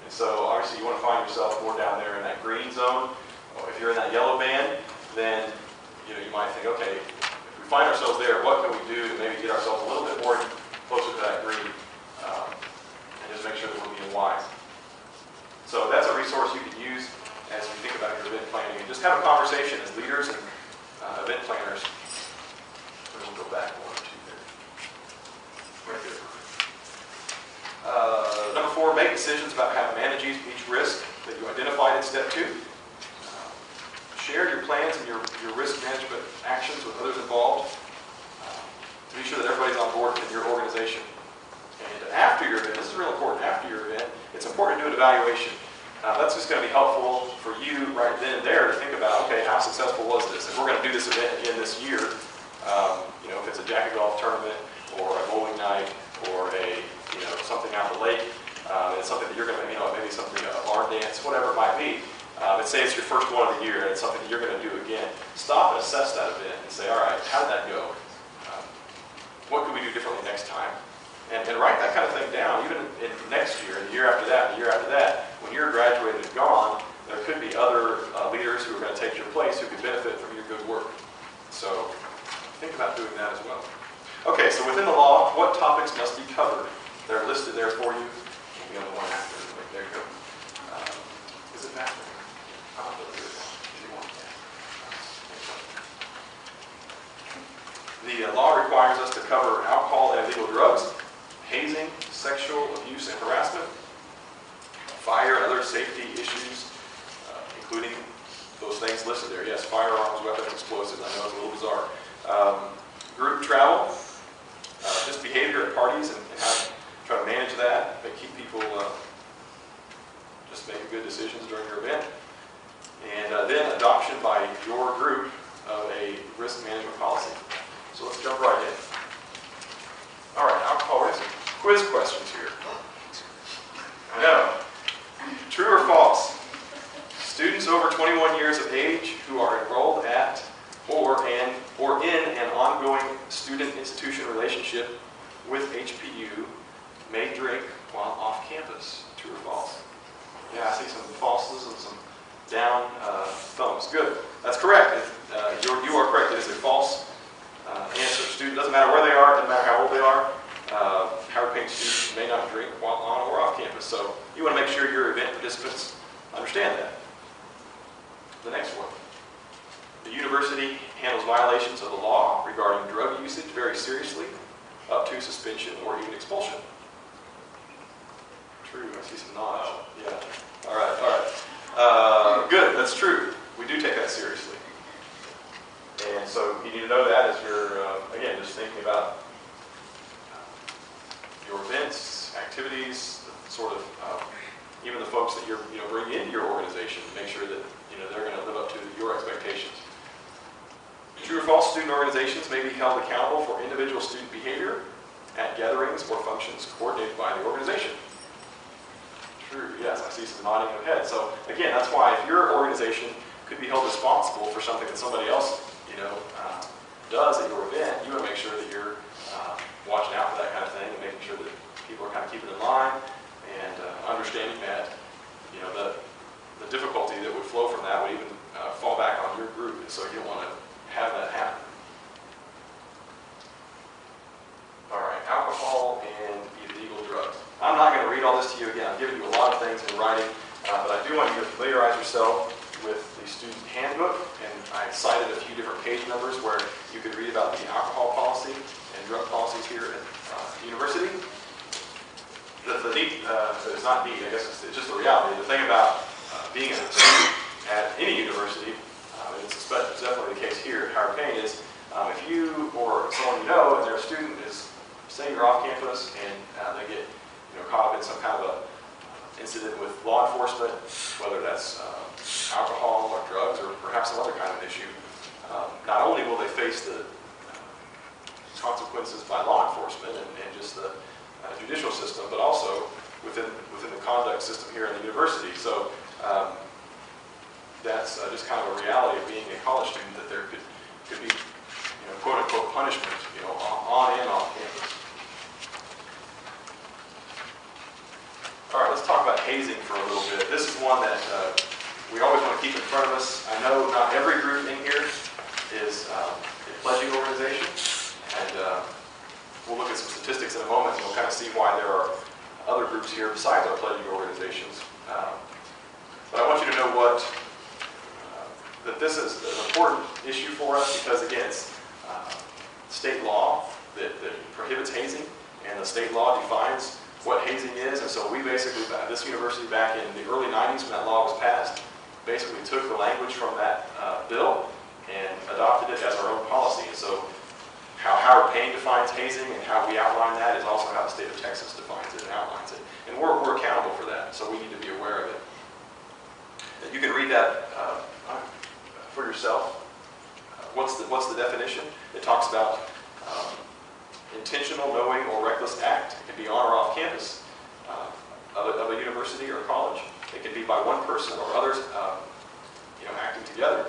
And so obviously you want to find yourself more down there in that green zone. If you're in that yellow band, then you might think, okay, if we find ourselves there, what can we do to maybe get ourselves a little bit more closer to that green, and just make sure that we're being wise. So that's a resource you can use as you think about your event planning, and just have a conversation as leaders and event planners. We'll go back one or two there. Very good. Number 4, make decisions about how to manage each risk that you identified in step 2. Share your plans and your risk management actions with others involved to be sure that everybody's on board in your organization. And after your event, this is real important, after your event, it's important to do an evaluation. That's just going to be helpful for you right then and there to think about, okay, how successful was this? If we're going to do this event again this year, if it's a jack of golf tournament or a bowling night or a something out the lake, it's something that you're going to, maybe something, a barn dance, whatever it might be. Let's say it's your first one of the year and it's something that you're going to do again. Stop and assess that event and say, all right, how did that go? What could we do differently next time? And write that kind of thing down, even in next year, and the year after that, and the year after that. When you're graduated and gone, there could be other leaders who are going to take your place who could benefit from your good work. So think about doing that as well. Okay, so within the law, what topics must be covered? They're listed there for you. The other one after, there you go. Is it back there? The law requires us to cover alcohol and illegal drugs, hazing, sexual abuse and harassment, fire and other safety issues, including those things listed there. Yes, firearms, weapons, explosives. I know it's a little bizarre. Group travel, misbehavior at parties, and how to try to manage that, but keep people just making good decisions during your event. And then adoption by your group of a risk management policy. So let's jump right in. All right, alcohol risk. Quiz questions here. I know. True or false? Students over 21 years of age who are enrolled at or in an ongoing student-institution relationship with HPU may drink while off campus. True or false? Yeah, I see some falses and some down thumbs. Good. That's correct. You are correct. It is a false answer. Student, doesn't matter where they are, doesn't matter how old they are. Howard Payne students may not drink while on or off campus. So you want to make sure your event participants understand that. The next one. The university handles violations of the law regarding drug usage very seriously, up to suspension or even expulsion. True. I see some nods. Yeah. All right. Good. That's true. We do take that seriously. And so you need to know that as you're, again, just thinking about your events, activities, sort of even the folks that you're bring into your organization, make sure that they're going to live up to your expectations. True or false? Student organizations may be held accountable for individual student behavior at gatherings or functions coordinated by the organization. True. Yes, I see some nodding of heads. So again, that's why if your organization could be held responsible for something that somebody else does at your event, you want to make sure that you're watching out for that kind of thing and making sure that people are kind of keeping in line and understanding that the difficulty that would flow from that would even fall back on your group, and so you don't want to have that happen. All right, alcohol and illegal drugs. I'm not going to read all this to you again. I've given you a lot of things in writing, but I do want you to familiarize yourself with the student handbook, and I cited a few different page numbers where you could read about the alcohol policy and drug policies here at the university. The neat, it's not neat, I guess it's just a reality. The thing about being a student at any university, and it's definitely the case here at Howard Payne, is if you or someone you know and they're a student is, say you're off campus and they get caught up in some kind of a incident with law enforcement, whether that's alcohol or drugs or perhaps some other kind of issue, not only will they face the consequences by law enforcement and just the judicial system, but also within the conduct system here in the university. So that's just kind of a reality of being a college student, that there could be quote unquote punishment on and off campus. All right, let's talk about hazing. hazing for a little bit. This is one that we always want to keep in front of us. I know not every group in here is a pledging organization, and we'll look at some statistics in a moment, and we'll kind of see why there are other groups here besides our pledging organizations. But I want you to know that this is an important issue for us because, again, it's state law that prohibits hazing, and the state law defines what hazing is. And so we basically, this university back in the early 90s when that law was passed, basically took the language from that bill and adopted it as our own policy. And so how Howard Payne defines hazing and how we outline that is also how the state of Texas defines it and outlines it. And we're accountable for that, so we need to be aware of it. And you can read that for yourself. What's the definition? It talks about intentional, knowing, or reckless act. It can be on or off campus of a university or college. It can be by one person or others acting together.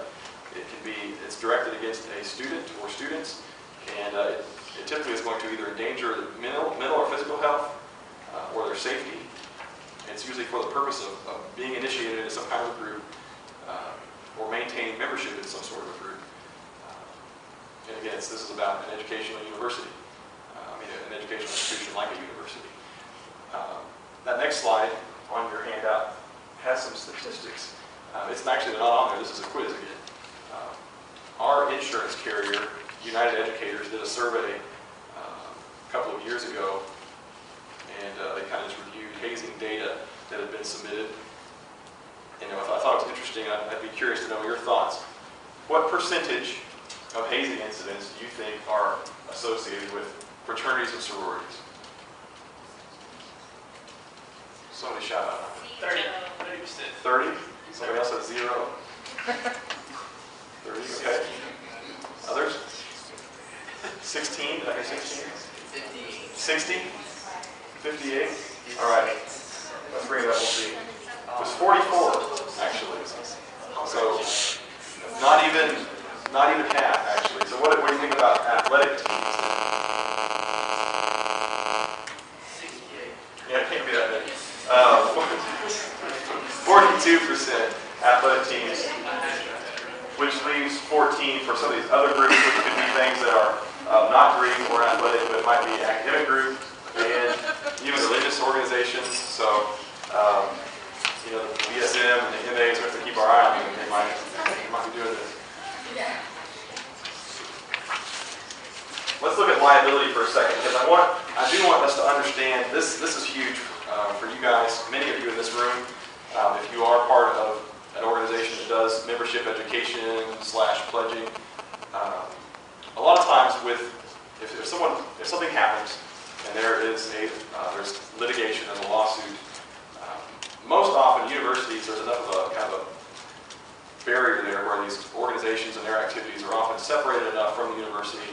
It's directed against a student or students, and it typically is going to either endanger mental or physical health or their safety. And it's usually for the purpose of being initiated into some kind of a group or maintaining membership in some sort of a group. And again, this is about an educational university. An educational institution like a university. That next slide on your handout has some statistics. It's actually not on there. This is a quiz again. Our insurance carrier, United Educators, did a survey a couple of years ago, and they kind of just reviewed hazing data that had been submitted. And if I thought it was interesting, I'd be curious to know your thoughts. What percentage of hazing incidents do you think are associated with fraternities and sororities? Somebody shout out. 30%. 30? Somebody else said 0? 30, okay. Others? 16? Did I hear 16? 58. 60? 58? All right. Let's bring it up, we'll see. It was 44, actually. So, not even half, actually. So what do you think about athletic teams? 68. Yeah, it can't be that many. 42% athletic teams, which leaves 14 for some of these other groups, which could be things that are not Greek or athletic, but it might be academic group and even religious organizations. So, the BSM and the MAs, we have to keep our eye on them. They might be doing this. Let's look at liability for a second, because I do want us to understand this is huge for you guys, many of you in this room. If you are part of an organization that does membership education / pledging, a lot of times if something happens and there's litigation and a lawsuit, most often universities, there's enough of a kind of a barrier there where these organizations and their activities are often separated enough from the university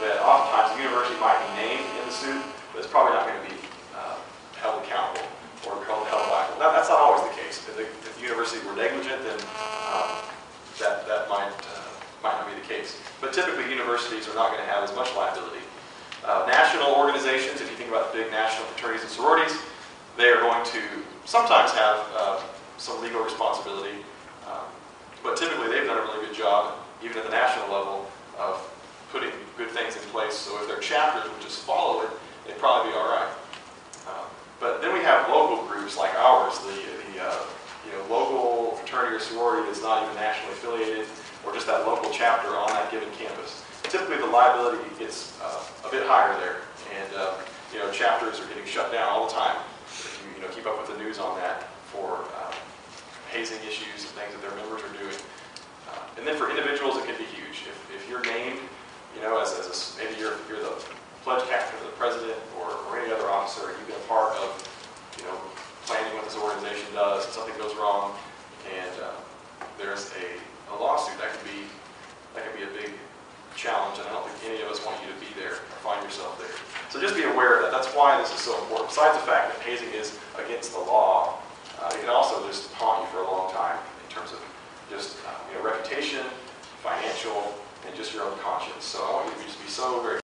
that oftentimes the university might be named in the suit, but it's probably not going to be held accountable or held liable. Now, that's not always the case. If the university were negligent, then that might not be the case. But typically, universities are not going to have as much liability. National organizations, if you think about the big national fraternities and sororities, they are going to sometimes have some legal responsibility, but typically they've done a really good job, even at the national level, of putting good things in place. So if their chapters would just follow it, they'd probably be all right. But then we have local groups like ours, the local fraternity or sorority that's not even nationally affiliated, or just that local chapter on that given campus. Typically, the liability gets a bit higher there, and chapters are getting shut down all the time. If you keep up with the news on that for hazing issues and things that their members are doing. And then for individuals, it can be huge. If you're named, maybe you're the pledge captain or the president or any other officer, and you've been a part of planning what this organization does, and something goes wrong, and there's a lawsuit, that can be a big challenge, and I don't think any of us want you to be there or find yourself there. So just be aware of that. That's why this is so important. Besides the fact that hazing is against the law, it can also just haunt you for a long time in terms of just reputation, financial, and just your own conscience. So I want you to just be so very